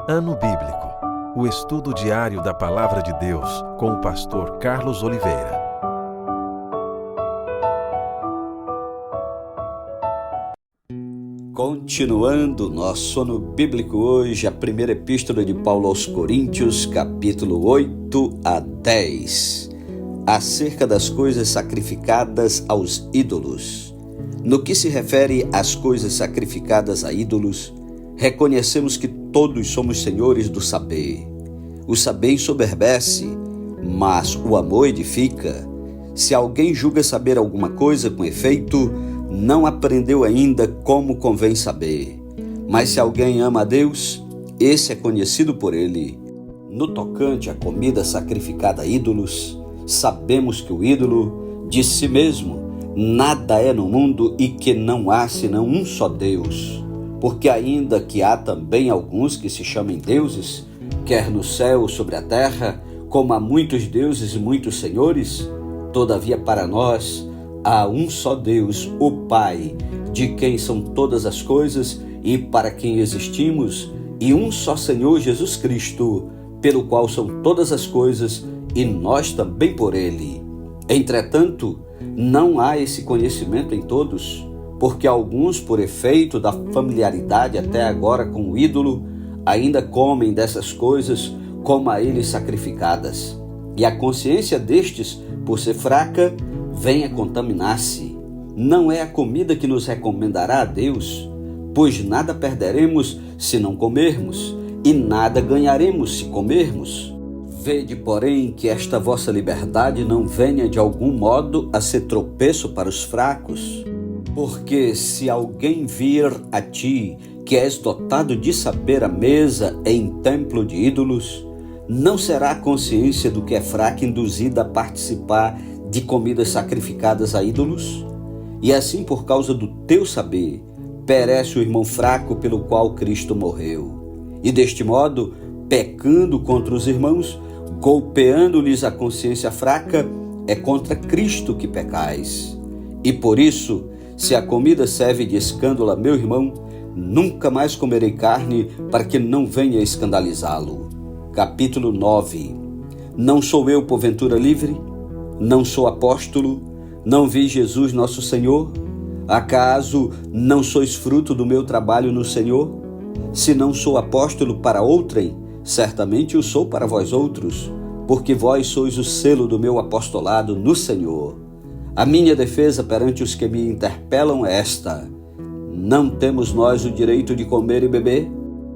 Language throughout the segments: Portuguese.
Ano Bíblico, o estudo diário da Palavra de Deus com o pastor Carlos Oliveira. Continuando nosso ano bíblico hoje, a primeira epístola de Paulo aos Coríntios, capítulo 8 a 10, acerca das coisas sacrificadas aos ídolos. No que se refere às coisas sacrificadas a ídolos, reconhecemos que todos somos senhores do saber. O saber ensoberbece, mas o amor edifica. Se alguém julga saber alguma coisa com efeito, não aprendeu ainda como convém saber. Mas se alguém ama a Deus, esse é conhecido por ele. No tocante à comida sacrificada a ídolos, sabemos que o ídolo, de si mesmo, nada é no mundo e que não há senão um só Deus. Porque ainda que há também alguns que se chamem deuses, quer no céu ou sobre a terra, como há muitos deuses e muitos senhores, todavia para nós há um só Deus, o Pai, de quem são todas as coisas e para quem existimos, e um só Senhor Jesus Cristo, pelo qual são todas as coisas e nós também por ele. Entretanto, não há esse conhecimento em todos, porque alguns, por efeito da familiaridade até agora com o ídolo, ainda comem dessas coisas como a eles sacrificadas. E a consciência destes, por ser fraca, vem a contaminar-se. Não é a comida que nos recomendará a Deus, pois nada perderemos se não comermos, e nada ganharemos se comermos. Vede, porém, que esta vossa liberdade não venha de algum modo a ser tropeço para os fracos. Porque se alguém vir a ti, que és dotado de saber à mesa em templo de ídolos, não será a consciência do que é fraca induzida a participar de comidas sacrificadas a ídolos? E assim, por causa do teu saber, perece o irmão fraco pelo qual Cristo morreu. E deste modo, pecando contra os irmãos, golpeando-lhes a consciência fraca, é contra Cristo que pecais. E por isso, se a comida serve de escândalo a meu irmão, nunca mais comerei carne para que não venha escandalizá-lo. Capítulo 9. Não sou eu, porventura, livre? Não sou apóstolo? Não vi Jesus nosso Senhor? Acaso não sois fruto do meu trabalho no Senhor? Se não sou apóstolo para outrem, certamente o sou para vós outros, porque vós sois o selo do meu apostolado no Senhor. A minha defesa perante os que me interpelam é esta: não temos nós o direito de comer e beber?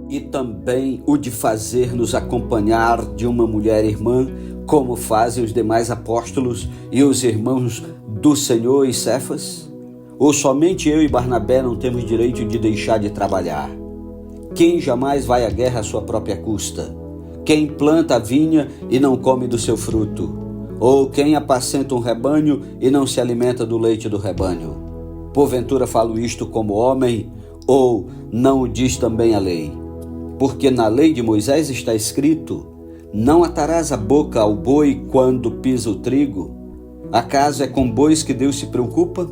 E também o de fazer-nos acompanhar de uma mulher irmã, como fazem os demais apóstolos e os irmãos do Senhor e Cefas? Ou somente eu e Barnabé não temos direito de deixar de trabalhar? Quem jamais vai à guerra à sua própria custa? Quem planta a vinha e não come do seu fruto? Ou quem apacenta um rebanho e não se alimenta do leite do rebanho? Porventura falo isto como homem, ou não o diz também a lei? Porque na lei de Moisés está escrito: não atarás a boca ao boi quando pisa o trigo. Acaso é com bois que Deus se preocupa?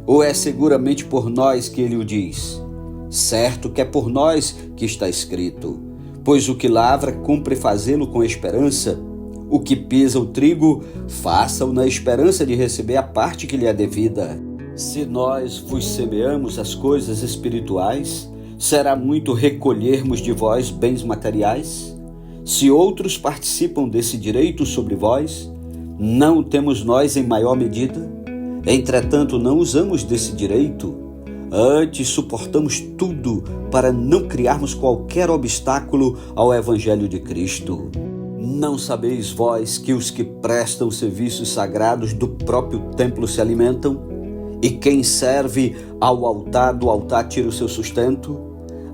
Ou é seguramente por nós que ele o diz? Certo que é por nós que está escrito: pois o que lavra cumpre fazê-lo com esperança. O que pisa o trigo, faça-o na esperança de receber a parte que lhe é devida. Se nós vos semeamos as coisas espirituais, será muito recolhermos de vós bens materiais? Se outros participam desse direito sobre vós, não o temos nós em maior medida? Entretanto, não usamos desse direito. Antes, suportamos tudo para não criarmos qualquer obstáculo ao Evangelho de Cristo. Não sabeis vós que os que prestam serviços sagrados do próprio templo se alimentam? E quem serve ao altar do altar tira o seu sustento?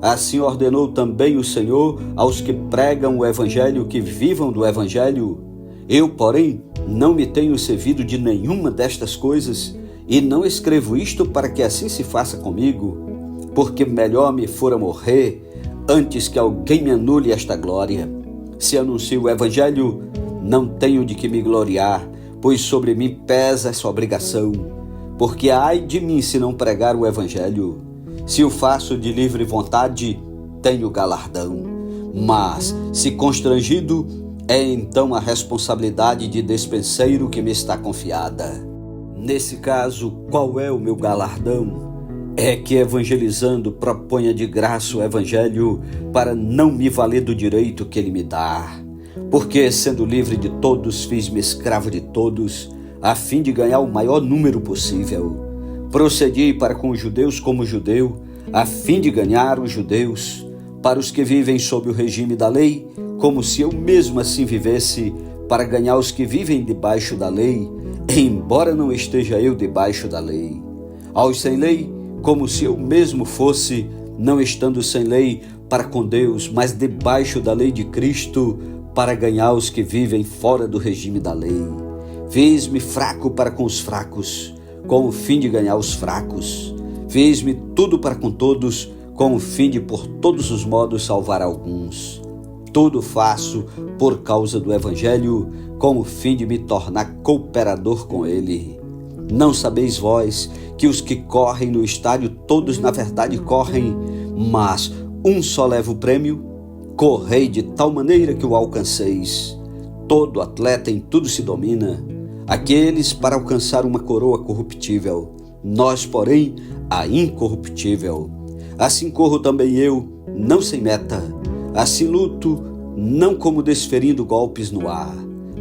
Assim ordenou também o Senhor aos que pregam o Evangelho que vivam do Evangelho. Eu, porém, não me tenho servido de nenhuma destas coisas, e não escrevo isto para que assim se faça comigo, porque melhor me fora morrer antes que alguém me anule esta glória. Se anuncio o Evangelho, não tenho de que me gloriar, pois sobre mim pesa essa obrigação. Porque ai de mim se não pregar o Evangelho. Se o faço de livre vontade, tenho galardão. Mas, se constrangido, é então a responsabilidade de despenseiro que me está confiada. Nesse caso, qual é o meu galardão? É que evangelizando proponha de graça o evangelho para não me valer do direito que ele me dá. Porque, sendo livre de todos, fiz-me escravo de todos, a fim de ganhar o maior número possível. Procedi para com os judeus como judeu, a fim de ganhar os judeus. Para os que vivem sob o regime da lei, como se eu mesmo assim vivesse, para ganhar os que vivem debaixo da lei, embora não esteja eu debaixo da lei. Aos sem lei, como se eu mesmo fosse, não estando sem lei, para com Deus, mas debaixo da lei de Cristo, para ganhar os que vivem fora do regime da lei. Fiz-me fraco para com os fracos, com o fim de ganhar os fracos. Fiz-me tudo para com todos, com o fim de por todos os modos salvar alguns. Tudo faço por causa do Evangelho, com o fim de me tornar cooperador com ele. Não sabeis vós que os que correm no estádio, todos na verdade correm, mas um só leva o prêmio? Correi de tal maneira que o alcanceis. Todo atleta em tudo se domina, aqueles para alcançar uma coroa corruptível, nós, porém, a incorruptível. Assim corro também eu, não sem meta, assim luto, não como desferindo golpes no ar,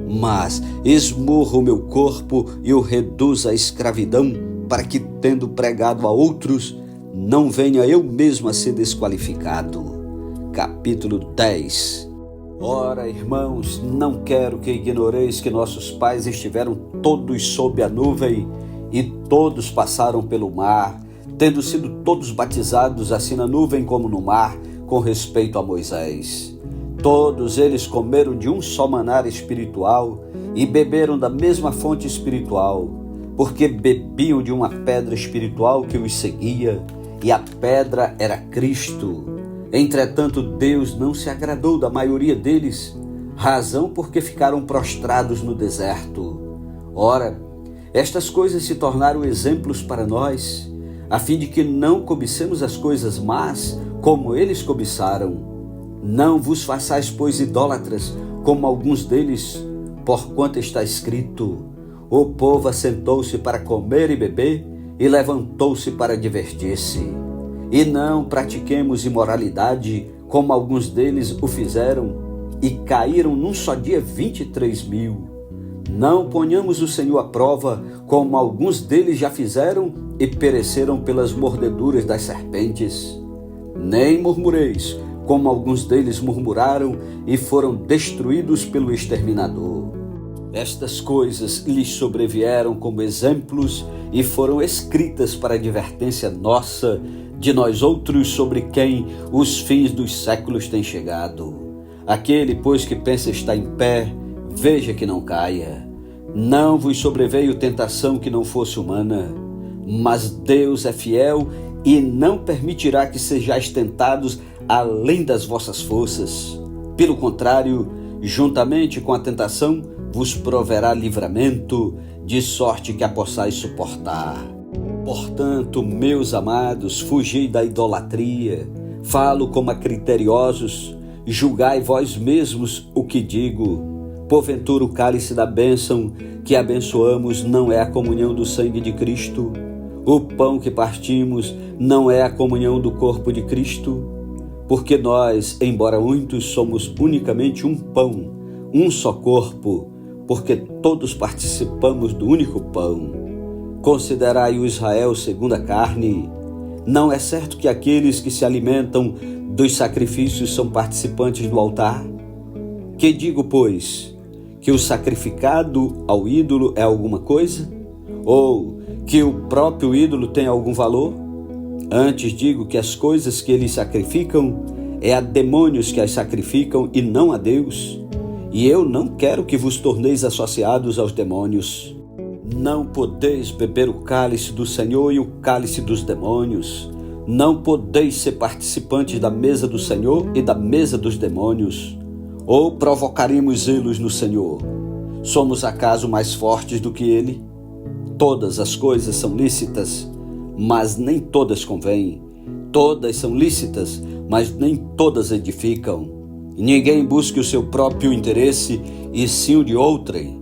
mas esmurro o meu corpo e o reduzo à escravidão, para que, tendo pregado a outros, não venha eu mesmo a ser desqualificado. Capítulo 10. Ora, irmãos, não quero que ignoreis que nossos pais estiveram todos sob a nuvem e todos passaram pelo mar, tendo sido todos batizados assim na nuvem como no mar, com respeito a Moisés. Todos eles comeram de um só manar espiritual e beberam da mesma fonte espiritual, porque bebiam de uma pedra espiritual que os seguia, e a pedra era Cristo. Entretanto, Deus não se agradou da maioria deles, razão porque ficaram prostrados no deserto. Ora, estas coisas se tornaram exemplos para nós, a fim de que não cobicemos as coisas más, como eles cobiçaram. Não vos façais, pois, idólatras, como alguns deles, porquanto está escrito: o povo assentou-se para comer e beber, e levantou-se para divertir-se. E não pratiquemos imoralidade, como alguns deles o fizeram, e caíram num só dia 23.000. Não ponhamos o Senhor à prova, como alguns deles já fizeram e pereceram pelas mordeduras das serpentes. Nem murmureis, como alguns deles murmuraram e foram destruídos pelo exterminador. Estas coisas lhes sobrevieram como exemplos e foram escritas para advertência nossa, de nós outros, sobre quem os fins dos séculos têm chegado. Aquele, pois, que pensa estar em pé, veja que não caia. Não vos sobreveio tentação que não fosse humana, mas Deus é fiel e não permitirá que sejais tentados além das vossas forças. Pelo contrário, juntamente com a tentação, vos proverá livramento, de sorte que a possais suportar. Portanto, meus amados, fugi da idolatria. Falo como a criteriosos, julgai vós mesmos o que digo. Porventura o cálice da bênção que abençoamos não é a comunhão do sangue de Cristo? O pão que partimos não é a comunhão do corpo de Cristo? Porque nós, embora muitos, somos unicamente um pão, um só corpo, porque todos participamos do único pão. Considerai o Israel segundo a carne. Não é certo que aqueles que se alimentam dos sacrifícios são participantes do altar? Que digo, pois? Que o sacrificado ao ídolo é alguma coisa? Ou que o próprio ídolo tem algum valor? Antes digo que as coisas que eles sacrificam é a demônios que as sacrificam e não a Deus. E eu não quero que vos torneis associados aos demônios. Não podeis beber o cálice do Senhor e o cálice dos demônios. Não podeis ser participantes da mesa do Senhor e da mesa dos demônios. Ou provocaremos zelos no Senhor? Somos acaso mais fortes do que Ele? Todas as coisas são lícitas, mas nem todas convêm. Todas são lícitas, mas nem todas edificam. Ninguém busque o seu próprio interesse, e sim o de outrem.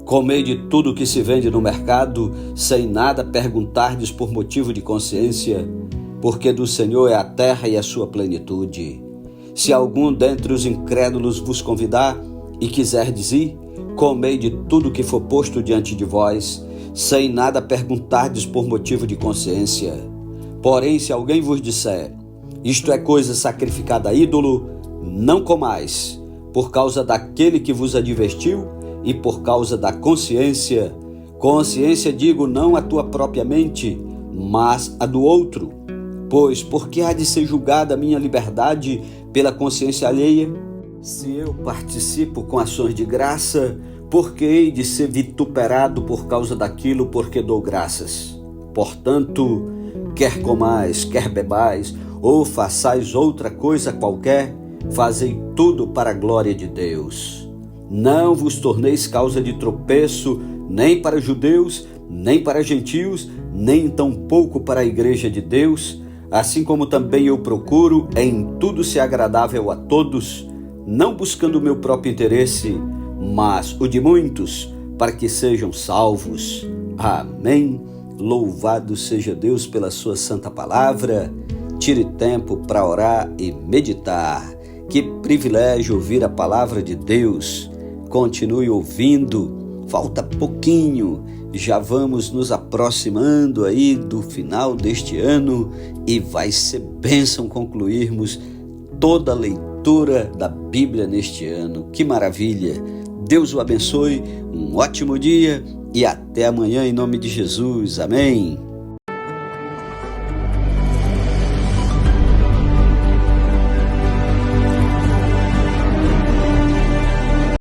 Comei de tudo que se vende no mercado, sem nada perguntardes por motivo de consciência, porque do Senhor é a terra e a sua plenitude. Se algum dentre os incrédulos vos convidar e quiserdes ir, comei de tudo que for posto diante de vós, sem nada perguntardes por motivo de consciência. Porém, se alguém vos disser, isto é coisa sacrificada a ídolo, não comais, por causa daquele que vos advertiu e por causa da consciência. Consciência digo não a tua própria mente, mas a do outro. Pois por que há de ser julgada a minha liberdade pela consciência alheia? Se eu participo com ações de graça, por que hei de ser vituperado por causa daquilo por que dou graças? Portanto, quer comais, quer bebais, ou façais outra coisa qualquer, fazei tudo para a glória de Deus. Não vos torneis causa de tropeço, nem para judeus, nem para gentios, nem tampouco para a igreja de Deus, assim como também eu procuro em tudo ser agradável a todos, não buscando o meu próprio interesse, mas o de muitos, para que sejam salvos. Amém. Louvado seja Deus pela sua santa palavra. Tire tempo para orar e meditar. Que privilégio ouvir a palavra de Deus. Continue ouvindo. Falta pouquinho. Já vamos nos aproximando aí do final deste ano e vai ser bênção concluirmos toda a leitura da Bíblia neste ano. Que maravilha! Deus o abençoe, um ótimo dia e até amanhã em nome de Jesus. Amém.